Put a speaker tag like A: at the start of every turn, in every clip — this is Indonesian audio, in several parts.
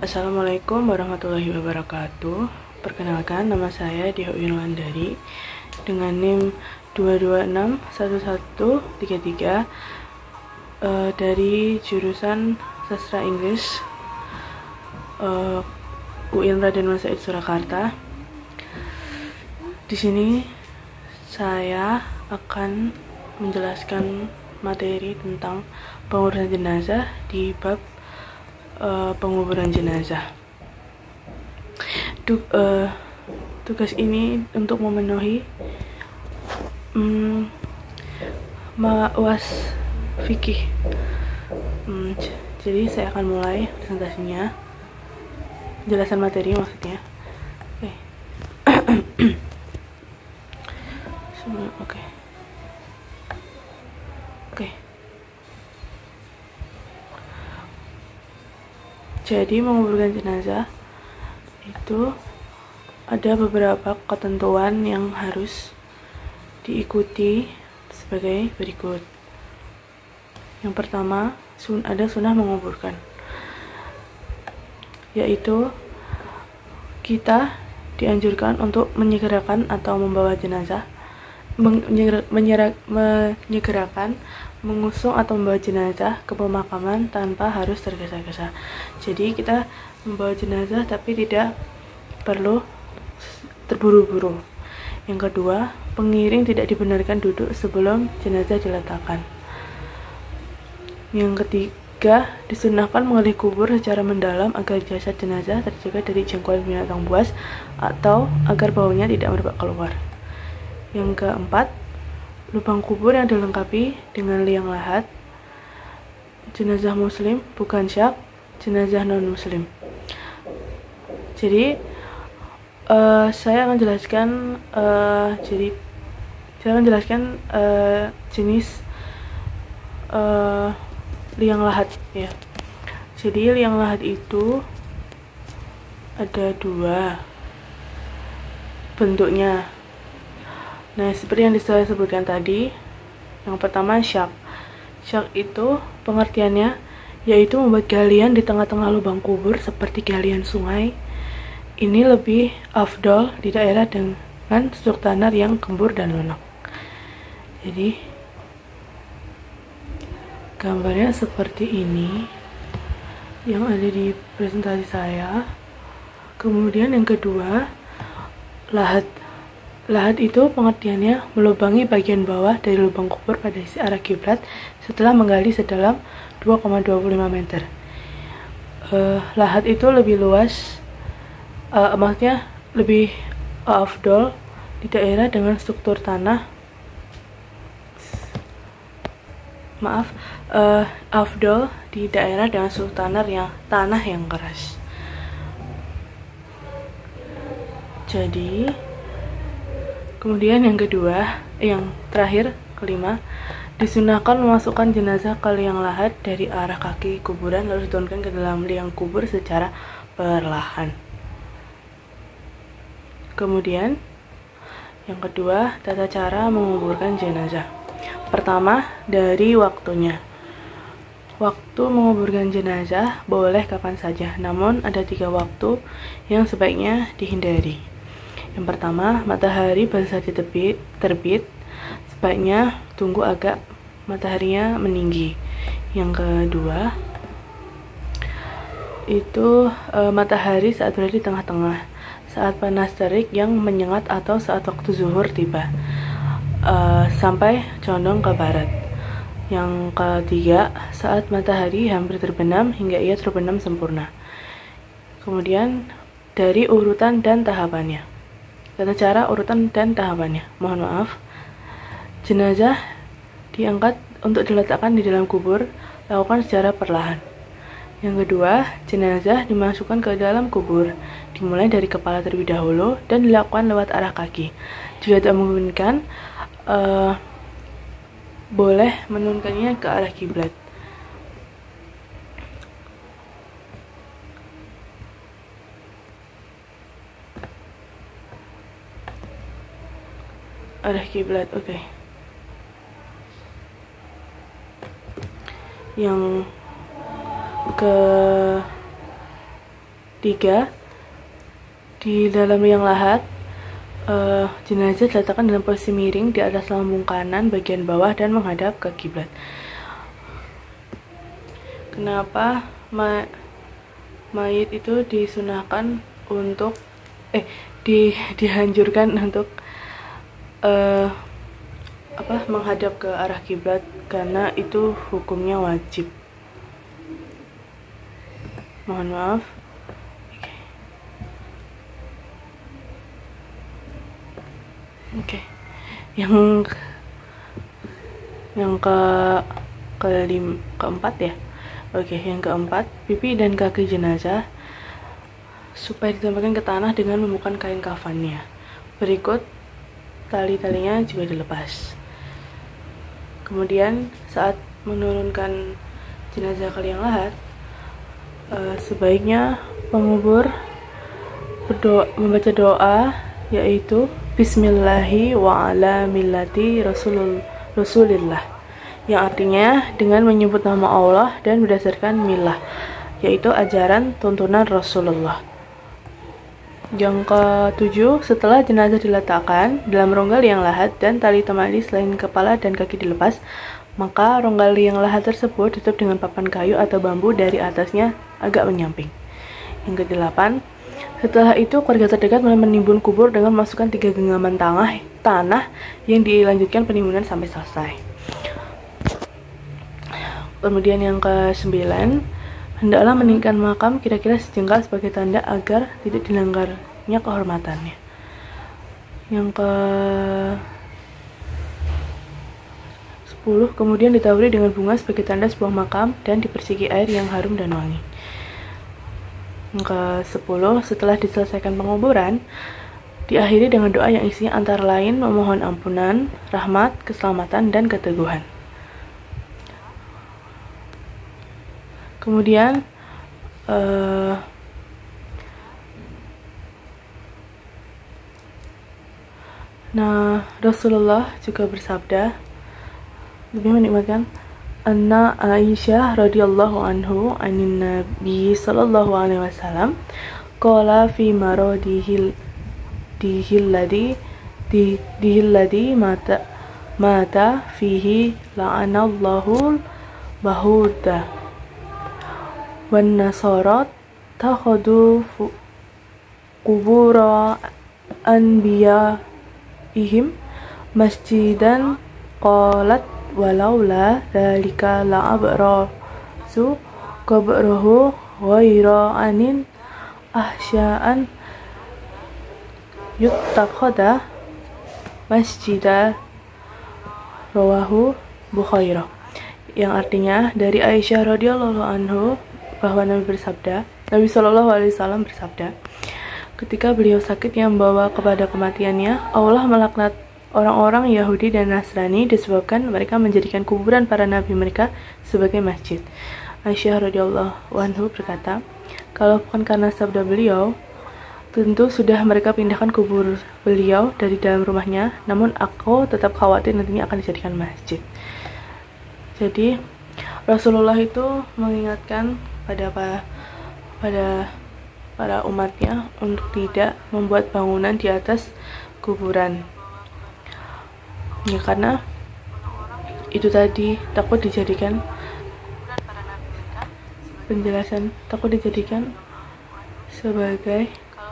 A: Assalamualaikum warahmatullahi wabarakatuh. Perkenalkan, nama saya Diho Yunlandari dengan NIM 2261133 dari jurusan Sastra Inggris UIN Raden Mas Said Surakarta. Di sini saya akan menjelaskan materi tentang pengurusan jenazah di bab penguburan jenazah. Tugas ini untuk memenuhi UAS fikih. Jadi saya akan mulai presentasinya, penjelasan materi maksudnya. Oke. Jadi menguburkan jenazah itu ada beberapa ketentuan yang harus diikuti sebagai berikut. Yang pertama, ada sunnah menguburkan, yaitu kita dianjurkan untuk menyegerakan atau membawa jenazah, menyegerakan, mengusung atau membawa jenazah ke pemakaman tanpa harus tergesa-gesa. Jadi kita membawa jenazah tapi tidak perlu terburu-buru. Yang kedua, pengiring tidak dibenarkan duduk sebelum jenazah diletakkan. Yang ketiga, disunahkan menggali kubur secara mendalam agar jasad jenazah terjaga dari jangkauan binatang buas atau agar baunya tidak merebak keluar. Yang keempat, lubang kubur yang dilengkapi dengan liang lahat, jenazah muslim bukan syak, jenazah non muslim. Jadi saya akan jelaskan jenis liang lahat ya. Jadi liang lahat itu ada dua bentuknya. Nah, seperti yang saya sebutkan tadi, yang pertama syak. Syak itu pengertiannya yaitu membuat galian di tengah-tengah lubang kubur seperti galian sungai. Ini lebih afdol di daerah dengan struktur tanah yang gembur dan lunak. Jadi gambarnya seperti ini yang ada di presentasi saya. Kemudian yang kedua, lahat. Lahat itu pengertiannya melubangi bagian bawah dari lubang kubur pada sisi arah kiblat setelah menggali sedalam 2,25 meter. Lahat itu lebih luas, maksudnya lebih afdol di daerah dengan struktur tanah. Afdol di daerah dengan struktur tanah yang keras. Jadi kemudian yang terakhir, kelima, disunahkan memasukkan jenazah ke liang lahat dari arah kaki kuburan lalu diturunkan ke dalam liang kubur secara perlahan. Kemudian yang kedua, tata cara menguburkan jenazah. Pertama, dari waktunya. Waktu menguburkan jenazah boleh kapan saja, namun ada 3 waktu yang sebaiknya dihindari. Yang pertama, matahari baru saja terbit, sebaiknya tunggu agak mataharinya meninggi. Yang kedua, itu matahari saat berada di tengah-tengah, saat panas terik yang menyengat atau saat waktu zuhur tiba, sampai condong ke barat. Yang ketiga, saat matahari hampir terbenam hingga ia terbenam sempurna. Kemudian dari urutan dan tahapannya. Tata cara urutan dan tahapannya. Mohon maaf. Jenazah diangkat untuk diletakkan di dalam kubur, lakukan secara perlahan. Yang kedua, jenazah dimasukkan ke dalam kubur, dimulai dari kepala terlebih dahulu dan dilakukan lewat arah kaki. Jika tidak memungkinkan, boleh menurunkannya ke arah kiblat. Arah kiblat, oke. Yang 3. Di dalam liang lahat, jenazah diletakkan dalam posisi miring di atas lambung kanan bagian bawah dan menghadap ke kiblat. Kenapa mayit itu disunahkan untuk dianjurkan untuk menghadap ke arah kiblat? Karena itu hukumnya wajib. Mohon maaf. Oke. Yang keempat ya. Oke, yang keempat, pipi dan kaki jenazah supaya ditempelkan ke tanah dengan membuka kain kafannya. Berikut tali-talinya juga dilepas. Kemudian saat menurunkan jenazah ke liang lahat, sebaiknya pengubur membaca doa, yaitu Bismillahi wa ala millati Rasulillah, yang artinya dengan menyebut nama Allah dan berdasarkan milah, yaitu ajaran tuntunan Rasulullah. Yang ketujuh, setelah jenazah diletakkan dalam rongga liang lahat dan tali temali selain kepala dan kaki dilepas, maka rongga liang lahat tersebut ditutup dengan papan kayu atau bambu dari atasnya agak menyamping. Yang kedelapan, setelah itu keluarga terdekat mulai menimbun kubur dengan memasukkan 3 genggaman tanah yang dilanjutkan penimbunan sampai selesai. Kemudian yang ke-9, hendaklah meninggikan makam kira-kira sejengkal sebagai tanda agar tidak dilanggarnya kehormatannya. Yang ke-10, kemudian ditaburi dengan bunga sebagai tanda sebuah makam dan dipersiki air yang harum dan wangi. Yang ke-10, setelah diselesaikan penguburan, diakhiri dengan doa yang isinya antara lain memohon ampunan, rahmat, keselamatan, dan keteguhan. Kemudian Rasulullah juga bersabda, lebih menikmatkan, Anna Aisyah radhiyallahu anhu anin Nabi sallallahu alaihi wasallam qala fi maradihi ladhi mata fihi la'anallahu bahuda wan nasarat takhadu qubura anbiya'ihim masjidan qalat walaula dzalika la'abrasu qabrahu ghaira anin ahsya'an yuttakhadha masjidah, rawahu Bukhari. Yang artinya dari Aisyah radhiyallahu anhu bahwa Nabi Shallallahu alaihi wasallam bersabda, ketika beliau sakit yang membawa kepada kematiannya, Allah melaknat orang-orang Yahudi dan Nasrani disebabkan mereka menjadikan kuburan para nabi mereka sebagai masjid. Aisyah radhiyallahu anhu berkata, kalau bukan karena sabda beliau, tentu sudah mereka pindahkan kubur beliau dari dalam rumahnya, namun aku tetap khawatir nantinya akan dijadikan masjid. Jadi Rasulullah itu mengingatkan pada para umatnya untuk tidak membuat bangunan di atas kuburan. Ya, karena itu tadi takut dijadikan sebagai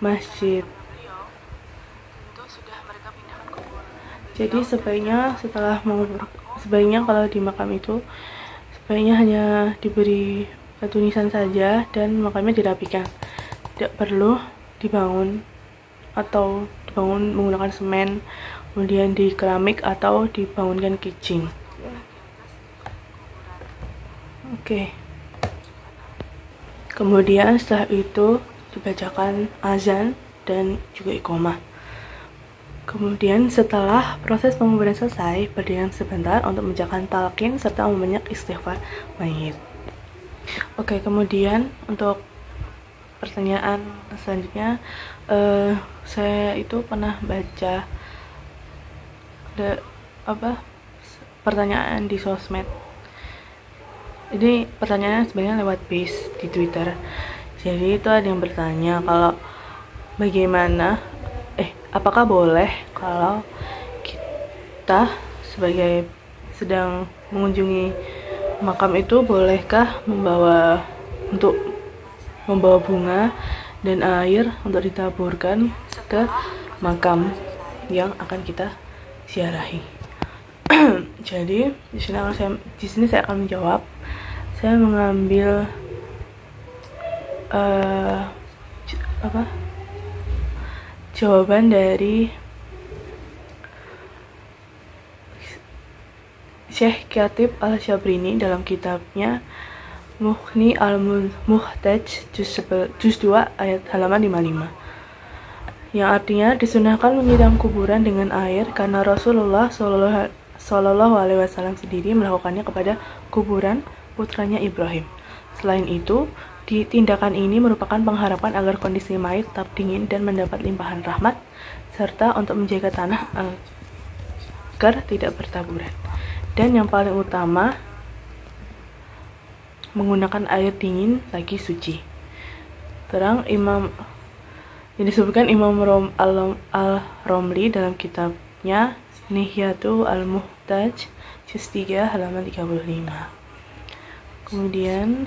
A: masjid. Jadi sebaiknya kalau di makam itu sebaiknya hanya diberi batu nisan saja dan makamnya dirapikan. Tidak perlu dibangun menggunakan semen, kemudian di keramik atau dibangunkan kijing. Oke. Kemudian setelah itu dibacakan azan dan juga iqomah. Kemudian setelah proses penguburan selesai, berdiam sebentar untuk menjalankan talqin serta membanyak istighfar mayit. Oke, kemudian untuk pertanyaan selanjutnya, saya itu pernah baca pertanyaan di sosmed. Ini pertanyaannya sebenarnya lewat base di Twitter. Jadi itu ada yang bertanya kalau bagaimana, apakah boleh kalau kita sebagai sedang mengunjungi makam itu bolehkah membawa bunga dan air untuk ditaburkan ke makam yang akan kita ziarahi. Jadi di sini saya akan menjawab. Saya mengambil jawaban dari Syekh Khatib Al-Syabrini dalam kitabnya Mughni Al-Muhtaj juz 2 ayat halaman 55, yang artinya disunahkan menyiram kuburan dengan air karena Rasulullah Shallallahu Alaihi Wasallam sendiri melakukannya kepada kuburan putranya Ibrahim. Selain itu, tindakan ini merupakan pengharapan agar kondisi mayit tetap dingin dan mendapat limpahan rahmat, serta untuk menjaga tanah agar tidak bertaburan. Dan yang paling utama, menggunakan air dingin lagi suci. Terang yang disebutkan Imam Al-Romli dalam kitabnya Nihyatu Al-Muhtaj juz 3 halaman 35. Kemudian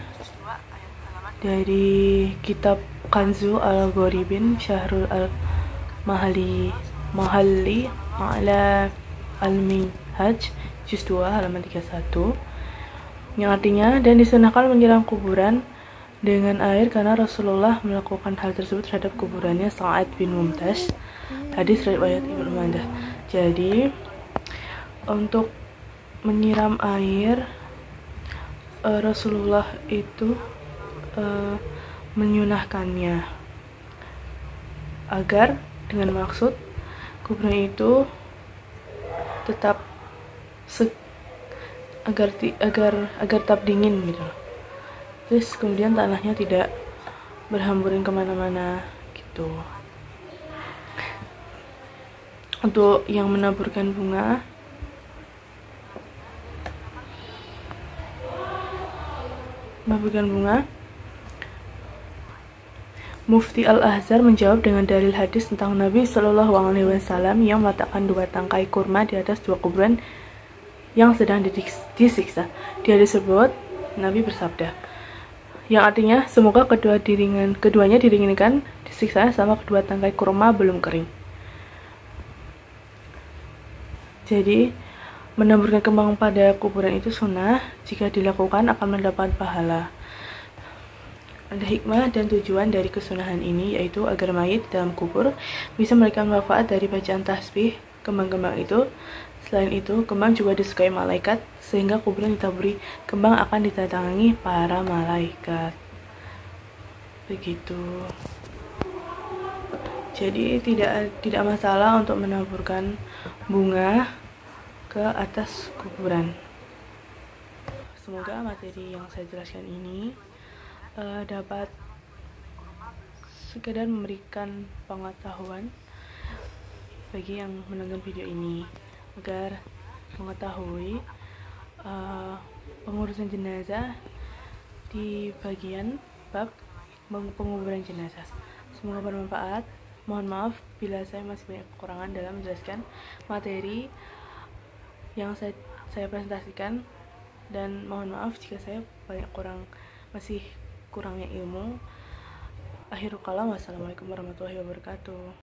A: dari kitab Kanzu Al-Gharibin Syahrul Al-Mahalli Ma'ala Al-Minhaj juz 2 halaman 31, yang artinya dan disunahkan menyiram kuburan dengan air karena Rasulullah melakukan hal tersebut terhadap kuburannya Sa'ad bin Mumtaz, hadis riwayat Ibnu Majah. Jadi untuk menyiram air, Rasulullah itu menyunahkannya agar dengan maksud kuburan itu tetap agar tetap dingin gitu. Terus kemudian tanahnya tidak berhamburan kemana-mana gitu. Untuk yang menaburkan bunga, Mufti Al-Azhar menjawab dengan dalil hadis tentang Nabi Shallallahu Alaihi Wasallam yang meletakkan 2 tangkai kurma di atas 2 kuburan yang sedang disiksa. Di hadis tersebut Nabi bersabda, yang artinya semoga keduanya diringankan disiksa sama kedua tangkai kurma belum kering. Jadi menaburkan kembang pada kuburan itu sunnah, jika dilakukan akan mendapat pahala. Ada hikmah dan tujuan dari kesunahan ini, yaitu agar mayit dalam kubur bisa memberikan manfaat dari bacaan tasbih kembang-kembang itu. Selain itu, kembang juga disukai malaikat, sehingga kuburan ditaburi kembang akan didatangi para malaikat. Begitu. Jadi tidak masalah untuk menaburkan bunga ke atas kuburan. Semoga materi yang saya jelaskan ini dapat sekedar memberikan pengetahuan bagi yang menonton video ini, agar mengetahui pengurusan jenazah di bagian bab penguburan jenazah. Semoga bermanfaat. Mohon maaf bila saya masih banyak kekurangan dalam menjelaskan materi yang saya presentasikan, dan mohon maaf jika saya masih kurangnya ilmu. Akhirul kalam, wassalamualaikum warahmatullahi wabarakatuh.